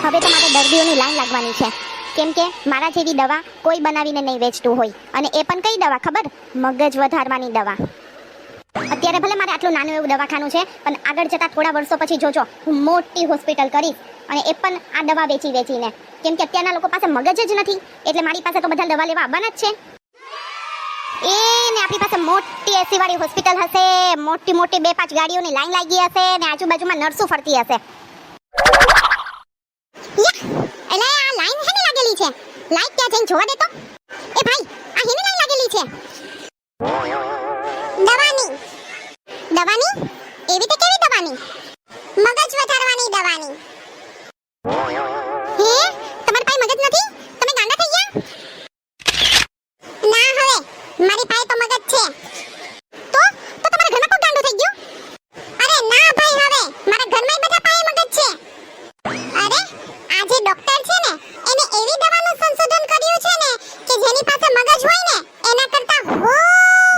હવે તો મારે દર્દીઓની લાઈન લાગવાની છે, કેમ કે મારા જેવી દવા કોઈ બનાવીને નહીં વેચતું હોય. અને એ પણ કઈ દવા ખબર? મગજ વધારવાની દવા. અત્યારે ભલે મારે આટલું નાનું એવું દવાખાનું છે, પણ આગળ જતા થોડા વર્ષો પછી જોજો હું મોટી હોસ્પિટલ કરીશ, અને એ પણ આ દવા વેચીને. કેમ કે અત્યારના લોકો પાસે મગજ જ નથી, એટલે મારી પાસે તો બધા દવા લેવા આવવાના જ છે. ને આપણી પાસે મોટી એસી વાળી હોસ્પિટલ હશે, મોટી 2-5 ગાડીઓની લાઈન લાગી હશે, ને આજુબાજુમાં નર્સો ફરતી હશે. એટલે આ લાઈન હેને લાગેલી છે? લાઈટ ક્યાં જઈને જોવા દેતો. એ ભાઈ, આ હેને લાઈન લાગેલી છે? દવાની? એવી તો કેવી દવાની? મગજ વધારવાની દવાની. હે, તમારી પાસે મગજ નથી? તમે ગાંડા થઈ ગયા? ના, હવે મારી પાસે તો મગજ છે. તો તમારા ઘરમાં કોણ ગાંડું થઈ ગયું? અરે ના ભાઈ, હવે મારા ઘરમાં બધા પાસે મગજ છે. અરે આ જે ડોક્ટર છે ને, એને એવી દવાનું સંશોધન કર્યું છે ને કે જેની પાસે મગજ હોય ને એના કરતા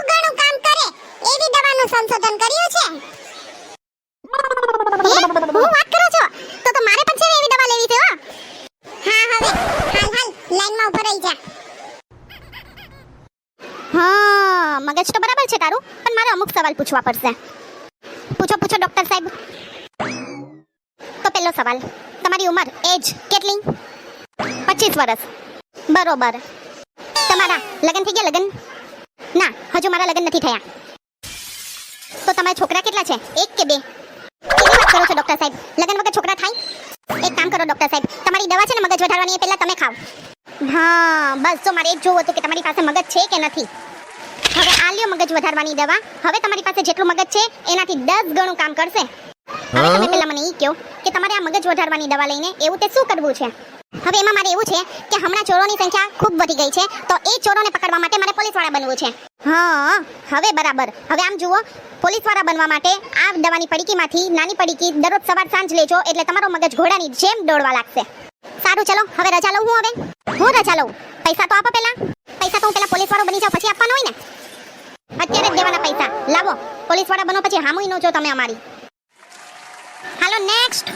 ઘણું કામ કરે એવી દવાનું સંશોધન કર્યું છે. હું વાત કરો છો? તો મારે પણ છે એવી દવા લેવી છે. હા, હવે હાલ લાઈનમાં ઉભો રહી જા. હા, મગજ તો બરાબર છે તારું, પણ મારે અમુક સવાલ પૂછવા પડશે. પૂછો ડોક્ટર સાહેબ. તો પહેલો સવાલ, તમારી ઉંમર એજ કેટલી? 25 વર્ષ. બરોબર. તમારા લગ્ન થઈ ગયા? લગ્ન? ના, હજુ મારા લગ્ન નથી થયા. તો તમારા છોકરા કેટલા છે? 1 કે 2? કેવી વાત કરો છો ડોક્ટર સાહેબ? લગ્ન વગર છોકરા થાય? એક કામ કરો ડોક્ટર સાહેબ, તમારી દવા છે ને મગજ વધારવાની, એ પહેલા તમે ખાઓ. હા, બસ તો મારે એક જોવું હતું કે તમારી પાસે મગજ છે કે નથી. હવે આ લ્યો મગજ વધારવાની દવા. હવે તમારી પાસે જેટલું મગજ છે એનાથી 10 ગણું કામ કરશે. હવે તમે પહેલા મને કહો કે તમારે આ મગજ વધારવાની દવા લઈને એવું તે શું કરવું છે? હવે એમાં મારે એવું છે કે હમણાં ચોરોની સંખ્યા ખૂબ વધી ગઈ છે, તો એ ચોરોને પકડવા માટે મારે પોલીસવાળા બનવું છે. હા, હવે બરાબર. હવે આમ જુઓ, પોલીસવાળા બનવા માટે આ દવાની પડીકીમાંથી નાની પડીકી દરરોજ સવાર સાંજ લેજો, એટલે તમારો મગજ ઘોડાની જેમ દોડવા લાગશે. સારું, ચલો હવે રજા લઉં. હું રજા લઉં. પૈસા તો આપો પહેલા. પૈસા તો હું પહેલા પોલીસવાળો બની જાઉં પછી આપવાનો હોય ને. અત્યારે જ દેવાના પૈસા લાવો. પોલીસવાળા બનો પછી હામુય નો જો તમે અમારી. હાલો નેક્સ્ટ.